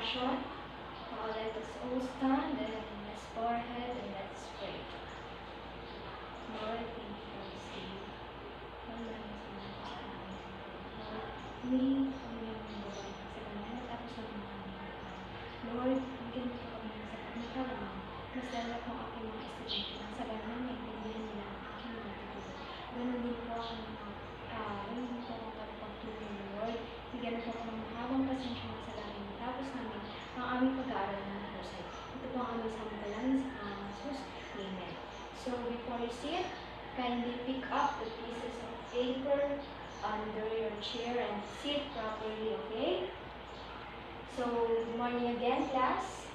action. Let us all stand and let's forehead and let's pray. Lord, thank you for this day. Lord, Lord, bigyan mo kami ng sapat na kalam. Mas lalo kung ako mga estudyante ng sa ganun, naiintindihan nila ang aking mga tutulog. Ganun din po ako pagpagtulong, Lord. Bigyan mo po ako ng mahabang pasensya na sa langit. Tapos namin ang aming pag-aaral ng Husay. Ito po ang aming samantalan sa pangalan ng Jesus. Amen. So before you sit, kindly pick up the pieces of paper under your chair and sit properly, okay? So, good morning again, class.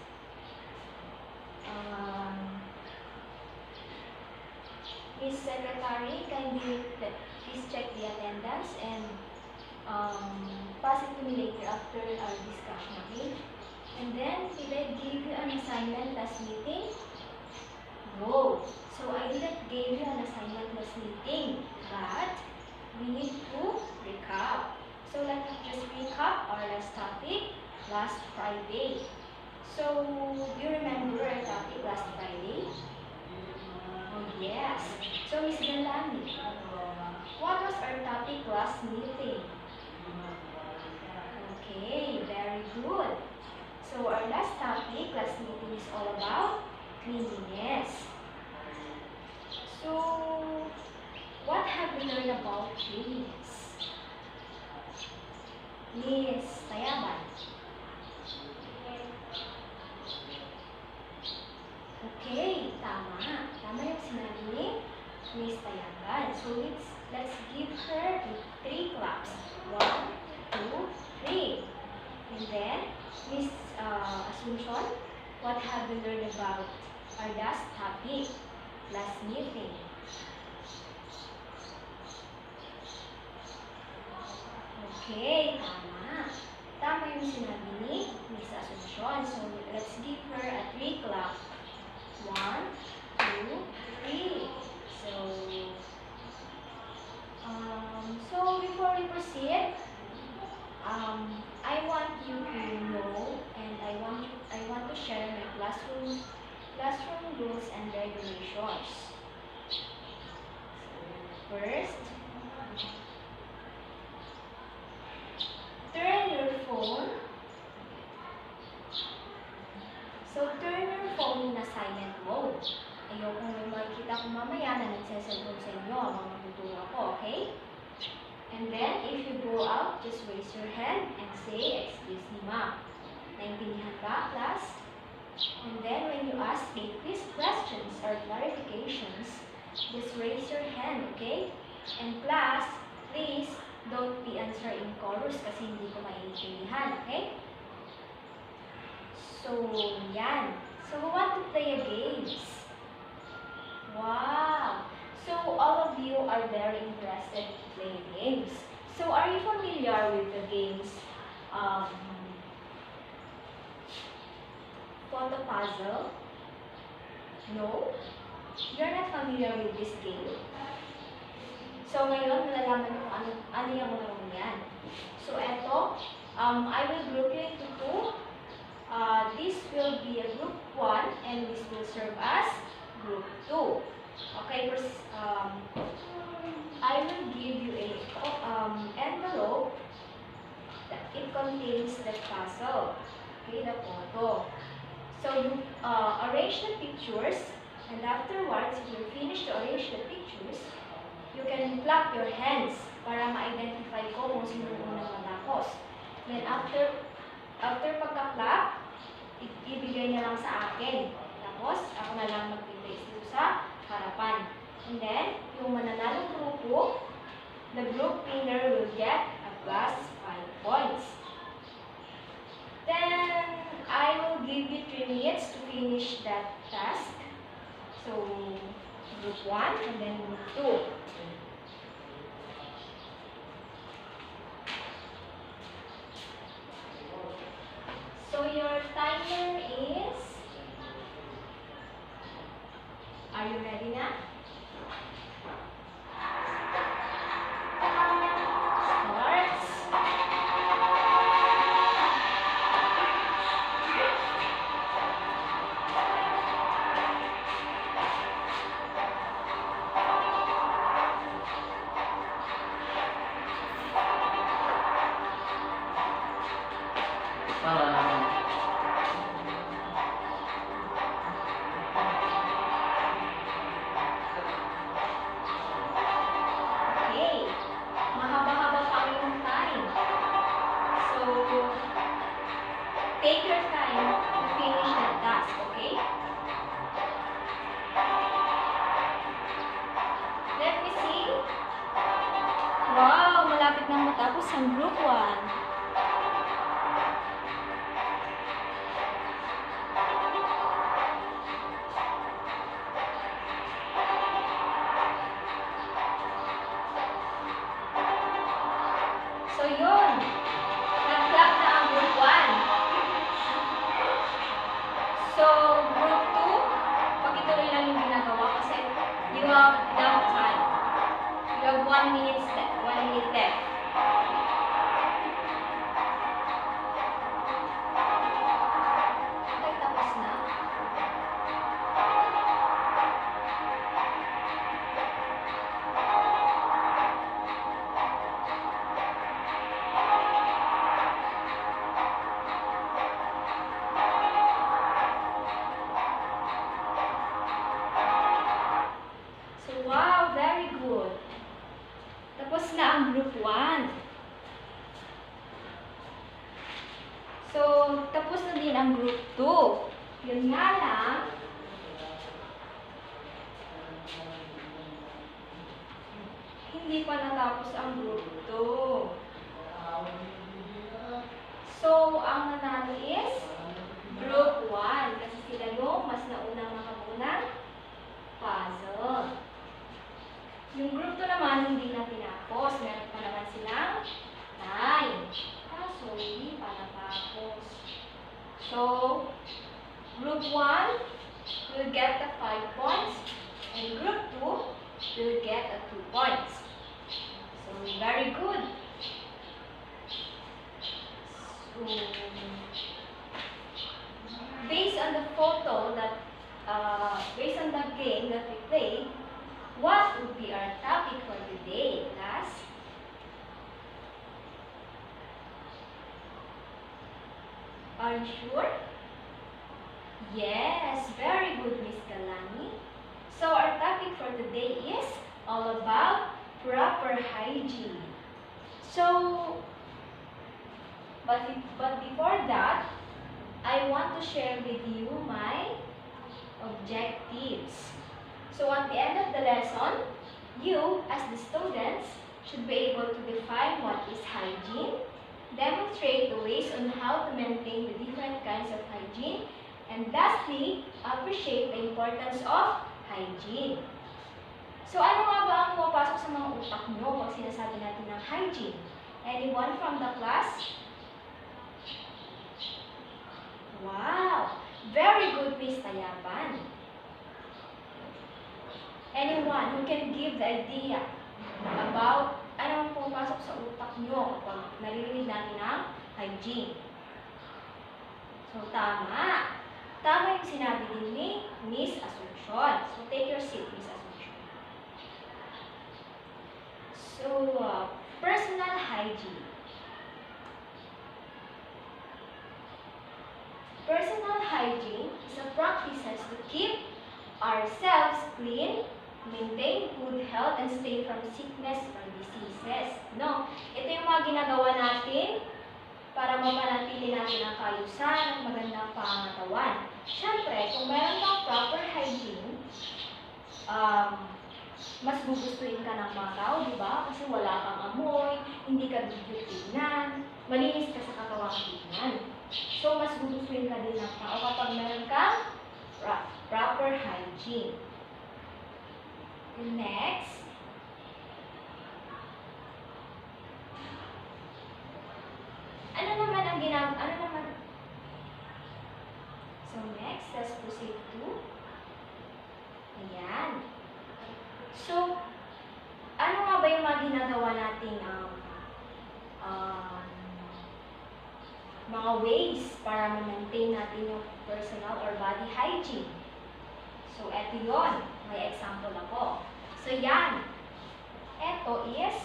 Miss Secretary, kindly please check the attendance and pass it to me later after our discussion, okay? And then, did I give you an assignment last meeting? No. So, I didn't give you an assignment last meeting, but we need to recap. So, let's just recap our last topic last Friday. So, do you remember our topic last Friday? Oh, yes. So, Miss Galani, what was our topic last meeting? Okay, very good. So, our last topic last meeting is all about cleanliness. So, what have we learned about cleanliness? Miss Tayaban. Okay, tama. Tama yung sinabi ni Miss Tayaban. So, let's give her 3 claps. 1, 2, 3. And then, Miss Asuncion, what have we learned about our last topic, last meeting? Okay, tama. Tama yung sinabi ni Miss Asuncion. So, let's give her a 3 clap. 1, 2, 3. So before we proceed, I want you to know, and I want to share my classroom rules and regulations. First, turn your phone. So, turn your phone na silent mode. Ayokong may makikita ko mamaya na nagsasalpon sa inyo ang mga tuturo ko, okay? And then, if you go out, just raise your hand and say, "Excuse me, ma'am." Naintindihan ba, class? And then, when you ask a quiz questions or clarifications, just raise your hand, okay? And class, please, don't be answer in chorus kasi hindi ko maintindihan, okay? So, yan. So, we want to play a games. Wow! So, all of you are very interested to play games. So, are you familiar with the games? Photo puzzle? No? You're not familiar with this game? So, ngayon, malalaman nyo kung ano yung mga yan. So, eto, I will group you into 2. This will be a group 1 and this will serve as group 2. Okay, I will give you a envelope that it contains the puzzle, okay, the photo. So you arrange the pictures, and afterwards, if you finish to arrange the pictures, you can clap your hands para ma-identify ko kung sino unang matapos. Then after pagka-clap, ibigay niya lang sa akin. Tapos, ako na lang mag-place dito sa harapan. And then, yung mananalong grupo, the group winner will get a plus 5 points. Then, I will give you 3 minutes to finish that task. So, group 1 and then group 2. So your timer is, are you ready now? Starts the time. You have 1 minute left. 1 minute left. Okay, tapos na. So, wow, very good. Tapos na ang group 1. So, tapos na din ang group 2. Yun nga lang, hindi pa natapos ang group 2. So, ang nanalo is group 1. Kasi sila yung mas naunang nakamunang puzzle. Yung group 2 naman, hindi na tinapos. Meron pa naman silang 9. Kaso, hindi pa natapos. So, group 1 will get the 5 points. And group 2 will get the 2 points. So, very good. So, based on the photo that, based on the game that we played, what would be our topic for today, class? Are you sure? Yes, very good, Miss Kalani. So our topic for today is all about proper hygiene. So, but before that, I want to share with you my objectives. So at the end of the lesson, you, as the students, should be able to define what is hygiene, demonstrate the ways on how to maintain the different kinds of hygiene, and lastly, appreciate the importance of hygiene. So ano nga ba ang pumapasok sa mga utak nyo pag sinasabi natin ng hygiene? Anyone from the class? Wow! Very good, Miss Tayaban. Anyone who can give the idea about ano ang pumapasok sa utak nyo kapag naririnig natin ng hygiene? So, tama. Tama yung sinabi din ni Miss Asuncion. So, take your seat, Miss Asuncion. So, personal hygiene. Personal hygiene is a practice to keep ourselves clean, maintain good health, and stay from sickness or diseases. No? Ito yung mga ginagawa natin para mapanatili natin ang kaayusan at magandang pangangatawan. Siyempre, kung mayroon kang proper hygiene, mas gugustuhin ka ng mga tao, di ba? Kasi wala kang amoy, hindi ka bigyo tignan, malinis ka sa katawang tignan. So, mas gugustuhin ka din ng tao kapag mayroon kang proper hygiene. Next, ano naman? So next, let's proceed to, ayan. So, ano nga ba yung mga ginagawa nating mga ways para ma-maintain natin yung personal or body hygiene? So, eto yun. May example ako. So, yan. Eto is,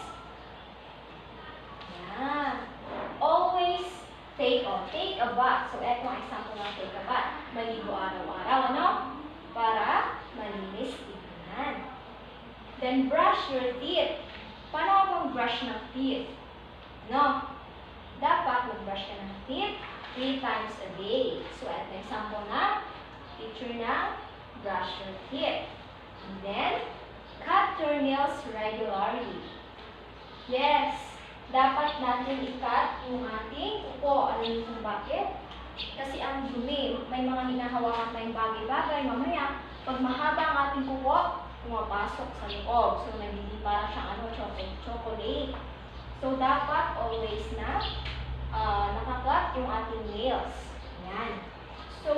yan. Always take a bath. So, eto ang example ng take a bath. Maligo araw-araw, ano? Para malinis tignan. Then, brush your teeth. Paano kung brush ng teeth? No? Dapat mag-brush ka ng teeth 3 times a day. So, eto example na picture na brush your teeth. And then, cut your nails regularly. Yes, dapat natin i-cut yung ating kuko. Alam niyo kung bakit? Kasi ang dumi, may mga hinahawakan tayong bagay-bagay. Mamaya, pag mahaba ang ating kuko, pumapasok sa loob. So, nagiging para siyang chocolate. So, dapat always na nakakat yung ating nails. Yan. So,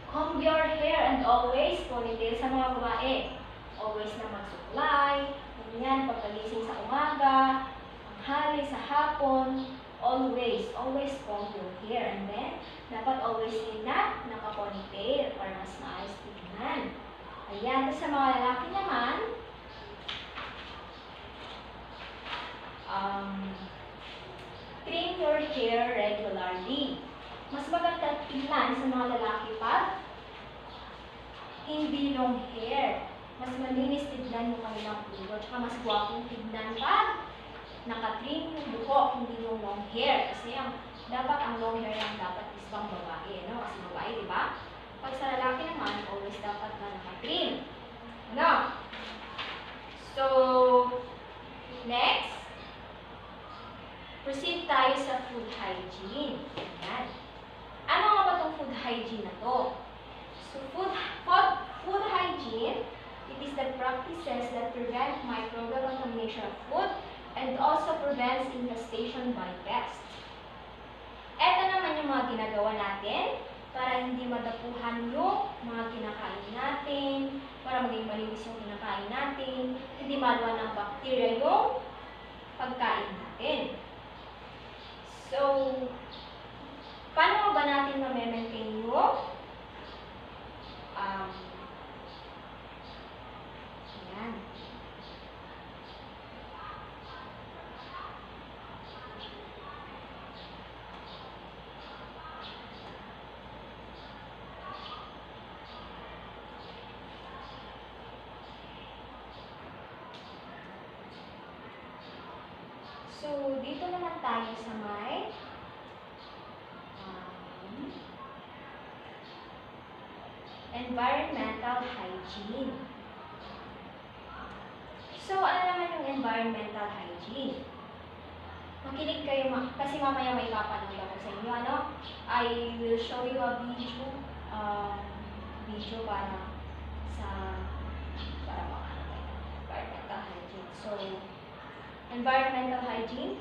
comb Comb your hair and always ponytail sa mga babae. Always na magsuklay, ganyan, pagkagising sa umaga, tanghali, sa hapon. Always comb your hair. And then, dapat always din na naka-ponytail para mas maayos tignan. Ayan, tapos sa mga lalaki naman, trim your hair regularly. Mas maganda tignan sa mga lalaki pag hindi long hair. Mas malinis tignan yung kanilang ulo. Tsaka mas gwapong tignan pag nakatrim yung buhok, hindi yung long hair. Kasi dapat ang long hair lang dapat is pang babae. No? Kasi babae, di ba? Pag sa lalaki naman, always dapat na nakatrim. Ano? So, next, proceed tayo sa food hygiene. Ayan. Ano nga ba itong food hygiene na to? So, food hygiene, it is the practices that prevent microbial contamination of food and also prevents infestation by pests. Ito naman yung mga ginagawa natin para hindi madapuhan yung mga kinakain natin, para maging malinis yung kinakain natin, hindi maluwan ng bacteria yung pagkain natin. So, paano ba natin ma-maintain yung ayan. So, dito naman tayo sa may environmental hygiene. So, ano naman yung environmental hygiene? Makinig kayo, kasi mamaya may papanood ako sa inyo. Ano? I will show you a video para environmental hygiene. So, environmental hygiene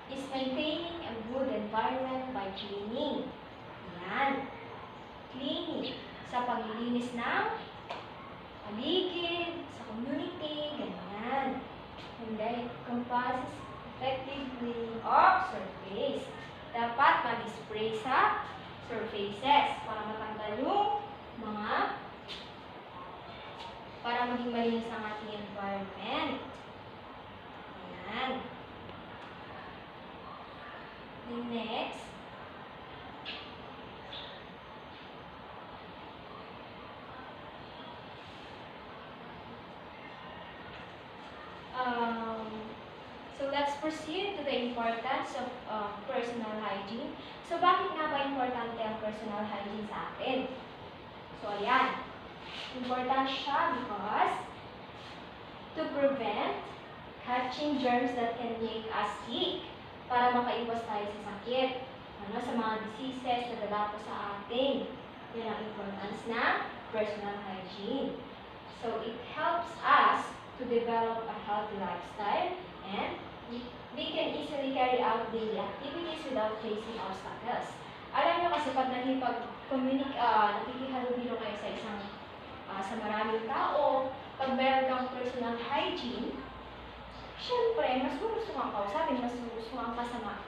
is maintaining a good environment by cleaning. Yan. Cleaning. Sa paglilinis ng paligid, sa community, ganyan. And then, encompasses effective cleaning of surface. Dapat mag-spray sa surfaces para matanggal yung para maging malinis ang ating environment. Ayan. The next, so let's proceed to the importance of personal hygiene. So, bakit nga ba importante ang personal hygiene sa atin? So, ayan. Important siya because to prevent catching germs that can make us sick, para makaiwas tayo sa sakit, sa mga diseases na dadapo sa atin. Yan ang importance ng personal hygiene. So, it helps us to develop a healthy lifestyle and we can easily carry out daily activities without facing obstacles. Alam nyo kasi pag nakikihalubilo kayo sa maraming tao, pag meron kang personal hygiene, syempre, mas gusto kang kausapin, mas gusto kang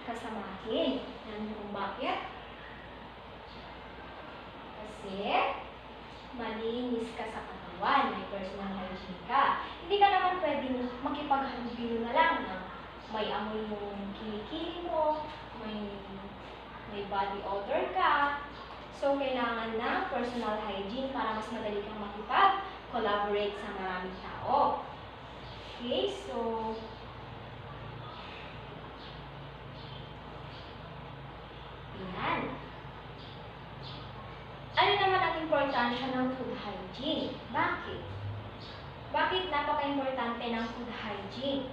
kasamahin. Yan kung bakit? Kasi, malinis ka sa katawan, may personal hygiene ka. Hindi ka naman pwedeng makipaghalubilo na lang na may amoy yung kilikili mo, may body odor ka. So, kailangan ng personal hygiene para mas madali kang makipag-collaborate sa maraming tao. Okay, so, yan. Ano naman ang importansya ng food hygiene? Bakit? Bakit napaka-importante ng food hygiene?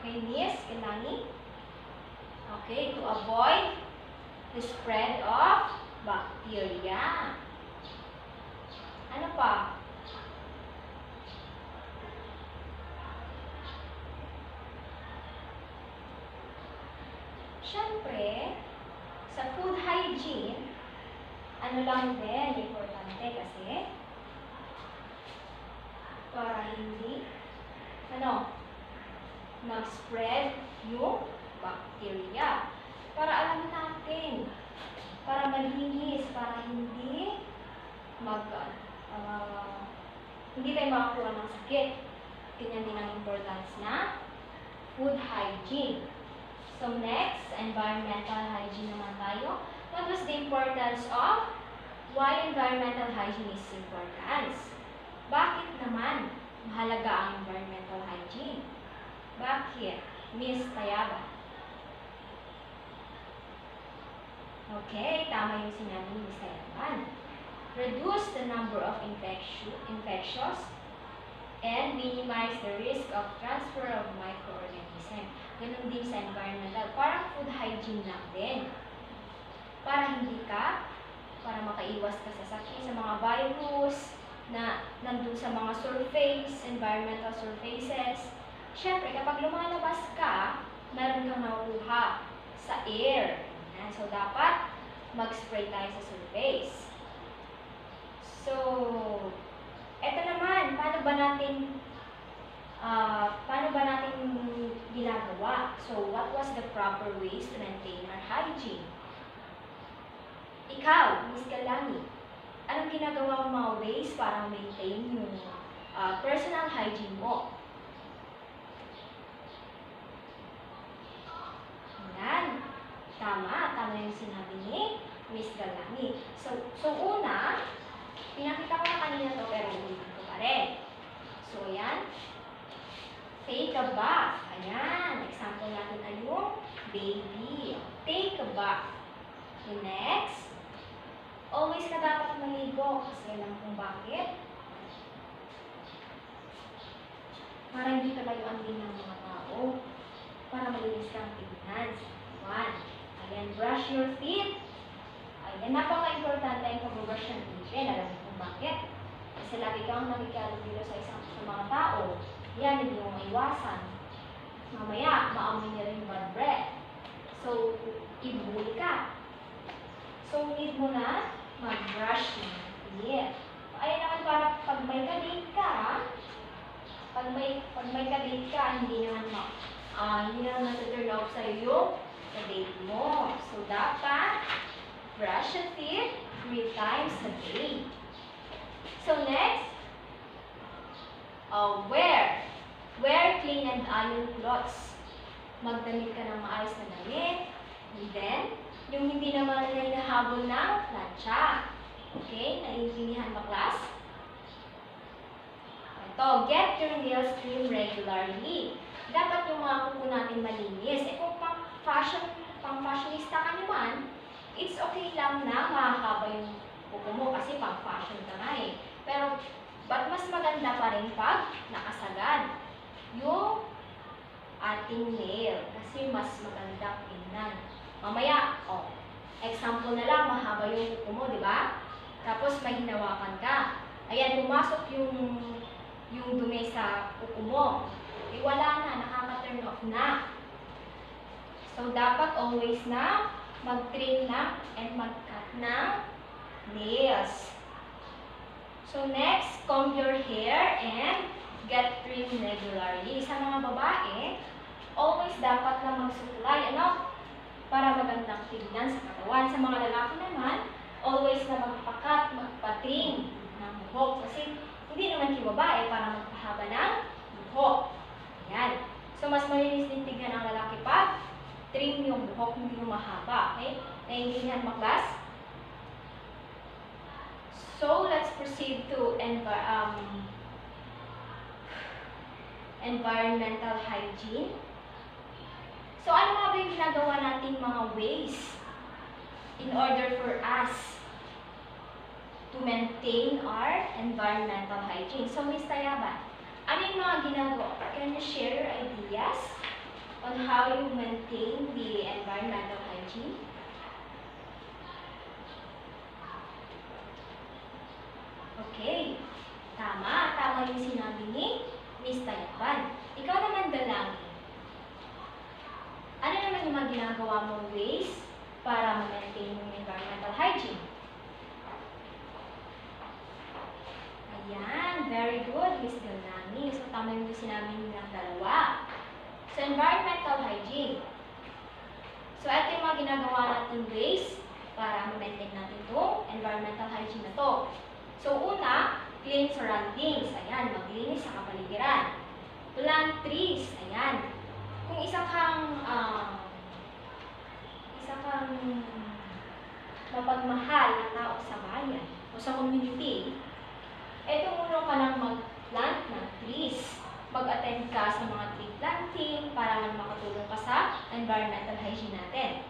Okay, Miss Kelani? Okay, to avoid the spread of bacteria. Ano pa? Siyempre, sa food hygiene, ano lang din, importante kasi para hindi mag-spread yung bacteria. Para alam natin, para malinis, para hindi tayo makakuha ng sakit. Ganyan din ang importance na food hygiene. So next, environmental hygiene naman tayo. What was the importance of why environmental hygiene is important? Bakit naman mahalaga ang environmental hygiene? Bakit, Miss Tayaba? Okay, tama yung sinabi ni Miss Tayaban. Reduce the number of infectious and minimize the risk of transfer of microorganisms. Ganun din sa environmental. Parang food hygiene lang din. Para makaiwas ka sa sakit, sa mga virus na nandun sa mga surface, environmental surfaces. Siyempre, kapag lumalabas ka, meron kang nakukuha sa air. So, dapat mag-spray tayo sa surface. So, eto naman, paano ba natin ginagawa? So, what was the proper ways to maintain our hygiene? Ikaw, Miss Kalani, anong ginagawa mo mga ways para maintain yung personal hygiene mo? Yan. Tama yung sinabi ni Miss Kalani. So una, pinakita ko na kanina to pero ulitin ko pa rin. So, ayan. Take a bath. Ayan. Example natin ay yung baby. Take a bath. Okay, next. Always ka dapat maligo. Kasi alam kung bakit. Para hindi ka layuan din ng mga tao. Para malinis kang tignan. 1. Ayan, brush your teeth. Ayan, napaka-importante yung pag-brush ng teeth. Alam mo kung bakit? Kasi lagi kang nakikalo sa mga tao. Yan, hindi mo maiwasan. Mamaya, maamoy niya rin yung bad breath. So, ibuli ka. So, need mo na mag-brush ng teeth. Ayan naman para pag may kadate ka, pag may kadate ka, hindi naman nasa-turn off sa'yo yung kadate mo. So, dapat brush your teeth 3 times a day. So, next, wear clean and iron clothes. Magdamit ka ng maayos na damit. And then, yung hindi naman na hinahabol ng plancha. Okay? Naiintindihan ba, class? Ito, get your nails trimmed regularly. Dapat yung mga kuko natin malinis. Kung pang-fashionista ka naman, it's okay lang na mahaba yung kuko mo kasi pang-fashion ka na eh. Pero, ba't mas maganda pa rin pag nakasagad yung ating nail? Kasi mas maganda tingnan. Mamaya, example na lang, mahaba yung kuko mo, di ba? Tapos may hinawakan ka. Ayan, pumasok yung dumi sa kuko mo. Wala na, nakaka-turn off na. So, dapat always na mag-trim na and mag-cut na nails. So, next, comb your hair and get trimmed regularly. Sa mga babae, always dapat na magsuklay, para magandang tignan sa katawan. Sa mga lalaki naman, always na magpakat, magpa-trim ng buhok. Kasi, hindi naman kayo babae para magpahaba ng buhok. Ayan. So, mas malinis din tignan ang lalaki pag trim yung buhok, hindi yung mahaba. Okay? Naiintindihan mo, class? So, let's proceed to environmental hygiene. So, ano nga ba yung ginagawa nating mga ways in order for us to maintain our environmental hygiene? So, Ms. Tayaban, ano yung mga ginagawa? Can you share your ideas on how you maintain the environmental hygiene? Okay. Tama yung sinabi ni Ms. Tayaban. Ikaw naman, Dalangin. Ano naman yung mga ginagawa mong ways para ma-maintain yung environmental hygiene? Miss Galani. So, tama yung sinabi nilang dalawa. So, environmental hygiene. So, ito yung mga ginagawa natin ways para ma-maintain natin itong environmental hygiene na to. So, una, clean surroundings. Ayan, maglinis sa kapaligiran. Plant trees. Ayan. Kung isa kang mapagmahal na tao sa bayan o sa community, eto muna ka lang mag-plant ng trees. Mag-attend ka sa mga tree planting para makatulong ka sa environmental hygiene natin.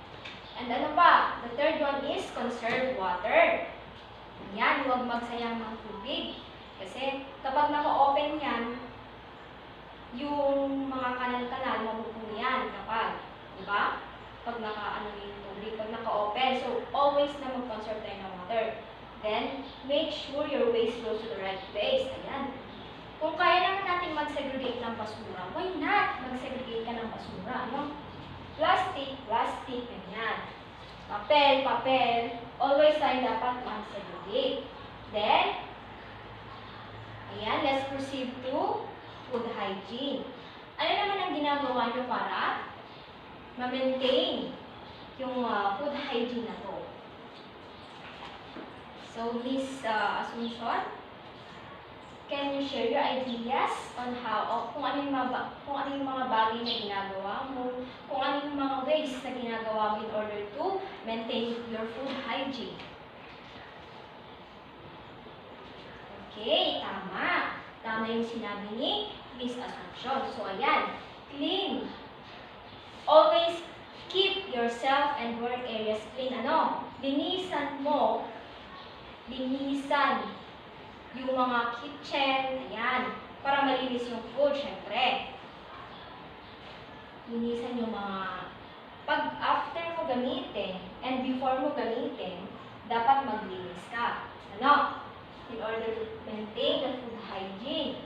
And ano pa? The third one is conserve water. Yan, huwag magsayang ng tubig. Kasi kapag naka-open yan, yung mga kanal-kanal, mapupuno yan kapag, di ba? Pag naka-ano yung tubig, pag naka-open. So, always na mag-conserve tayo ng water. Then, make sure your waste goes to the right place. Ayan. Kung kaya naman natin mag-segregate ng basura, why not? Mag-segregate ka ng basura, no? Plastic, plastic, ganyan. Papel, papel. Always tayo dapat mag-segregate. Then, ayan, let's proceed to food hygiene. Ano naman ang ginagawa nyo para ma-maintain yung food hygiene na to? So, Miss Asuncion, can you share your ideas on how, kung ano yung mga bagay na ginagawa mo, kung ano yung mga ways na ginagawa mo in order to maintain your food hygiene? Okay, tama. Tama yung sinabi ni Miss Asuncion. So, ayan, clean. Always keep yourself and work areas clean. Ano? Linisan mo. Linisan yung mga kitchen. Ayan. Para malinis yung food, syempre. Linisan yung mga... Pag after mo gamitin and before mo gamitin, dapat maglinis ka. Ano? In order to maintain the food hygiene.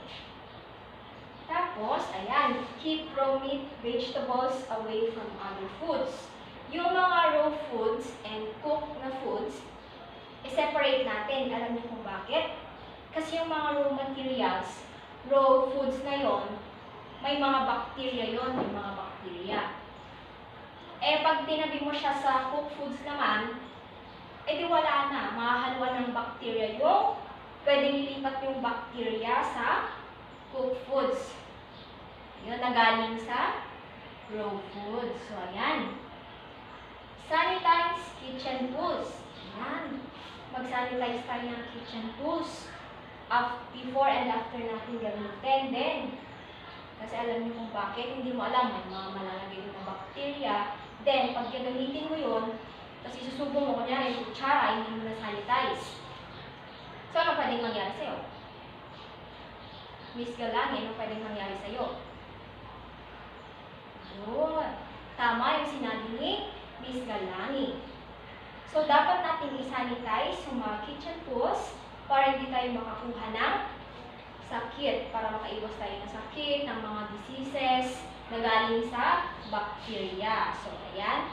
Tapos, ayan, keep raw meat, vegetables away from other foods. Yung mga raw foods and cooked na foods, i-separate natin. Alam niyo kung bakit? Kasi yung mga raw materials, raw foods na yon, may mga bacteria yon, may mga bacteria. Eh, pag tinabi mo siya sa cooked foods naman, eh di wala na, mahahalwa ng bacteria yung pwedeng ilipat yung bacteria sa cooked foods. Yun, nagaling sa raw foods. So, ayan. Sanitize kitchen tools. Ayan. Mag-sanitize tayo ng kitchen tools before and after natin gamitin. Then, kasi alam niyo kung bakit, hindi mo alam, may mga malalagay na bacteria. Then, pag gagamitin mo yun, kasi susubong mo, kunyari, yung kutsara, hindi mo na-sanitize. So, ano pwedeng mangyari sa'yo? Miss Galani, ano pwedeng mangyari sa'yo? Yun. Tama yung sinabi ni Miss Galani. So, dapat natin i-sanitize yung mga kitchen tools para hindi tayo makakuha ng sakit, para makaiwas tayo ng sakit, ng mga diseases na galing sa bacteria. So, ayan.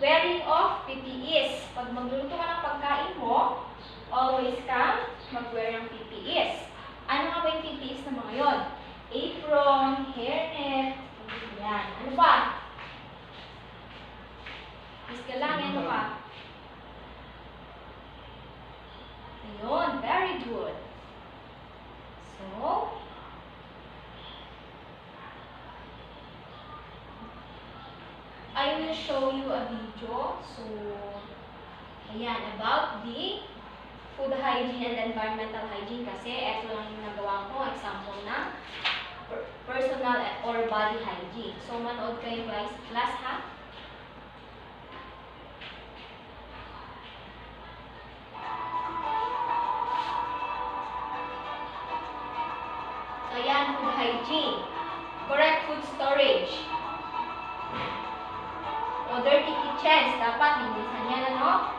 Wearing of PPEs. Pag magluluto ka ng pagkain mo, always kang mag-wear ng PPEs. Ano nga ba yung PPEs na mga yon? Apron, hairnet, yan. Ano pa? Miss Galani, ano pa? Ayun, very good. So, I will show you a video. So, ayan, about the food hygiene and environmental hygiene kasi ito lang yung nagawa ko, example na personal or body hygiene. So, manood kayo guys, class ha? So, ayan, food hygiene. Correct food storage. O dirty kitchens, dapat linisan yan, ano?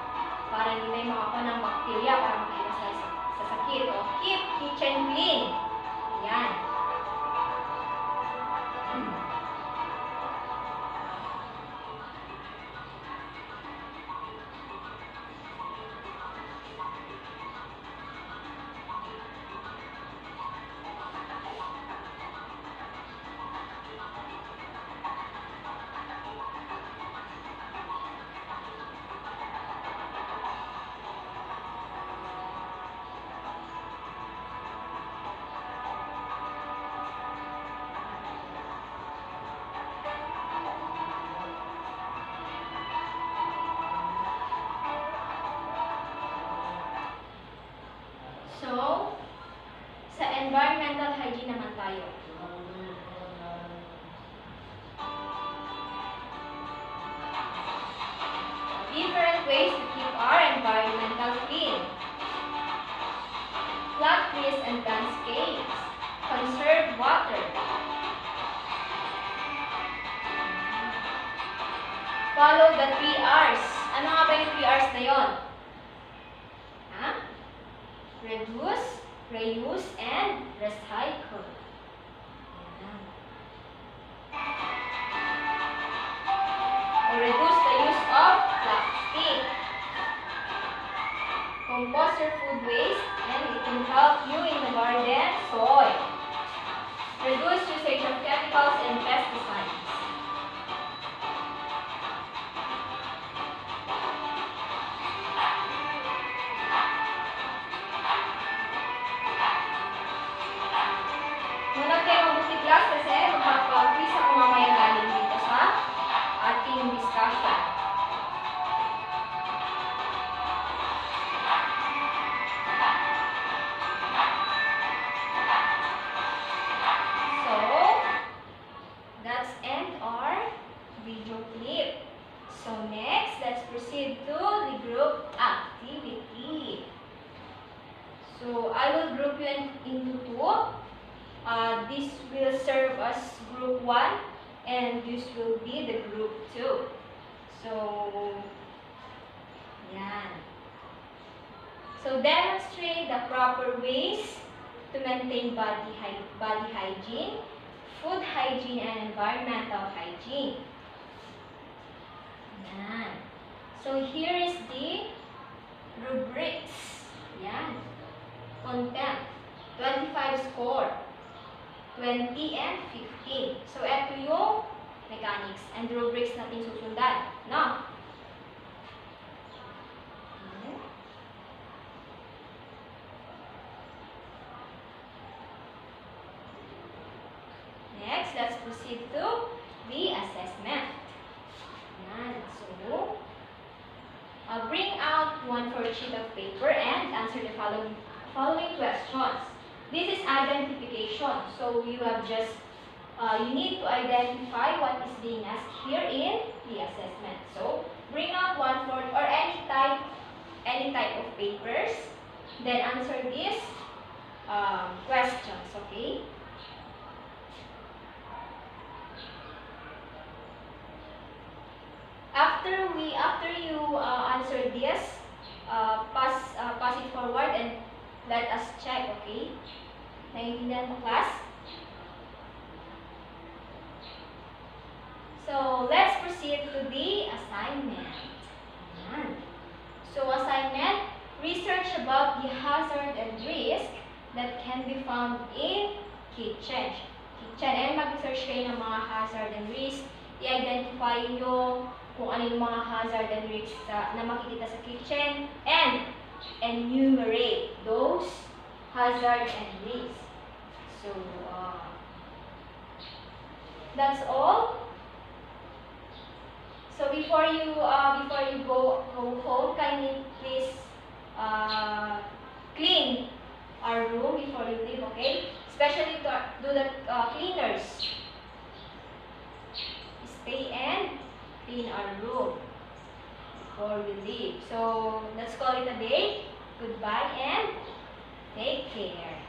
Para hindi tayo makakuha ng bacteria, para makaiwas tayo sa sakit. O, keep kitchen clean. Ayan. environmental hygiene naman tayo. Different ways to keep our environmental clean. Plant trees and landscapes. Conserve water. Follow the 3 R's. Ano nga ba yung 3 R's na yon? Ha? Reduce, reuse, and recycle. Or reduce the use of plastic. Compost your food waste, and it can help you in the garden soil. Reduce usage of chemicals and pesticides. Munag kayo mabuti class kasi magpapag-quiz ako mamaya galing dito sa ating discussion. So, that's end our video clip. So next, let's proceed to the group activity. So I will group you into 2. This will serve as group 1 and this will be the group 2. So, yan. So, demonstrate the proper ways to maintain body hygiene, food hygiene, and environmental hygiene. Yan. So, here is the rubrics. Yan. Content. 25 score. 20 and 15. So, ito yung mechanics and rubrics natin susundan. No? Next, let's proceed to the assessment. Yan. So, bring out 1/4 sheet of paper and answer the following questions. This is identification. So you have just, you need to identify what is being asked here in the assessment. So bring out 1/4 or any type of papers. Then answer these questions. Okay. After you answer this, pass it forward and let us check. Okay. Naiintindihan mo, class? So, let's proceed to the assignment. So, assignment, research about the hazard and risk that can be found in kitchen. And mag-research kayo ng mga hazard and risk. I-identify nyo kung ano yung mga hazard and risks na makikita sa kitchen. And enumerate those hazard and risks. So, that's all. So before you go home, kindly please clean our room before you leave, okay? Especially do the cleaners. Stay and clean our room before we leave. So let's call it a day. Goodbye and take care.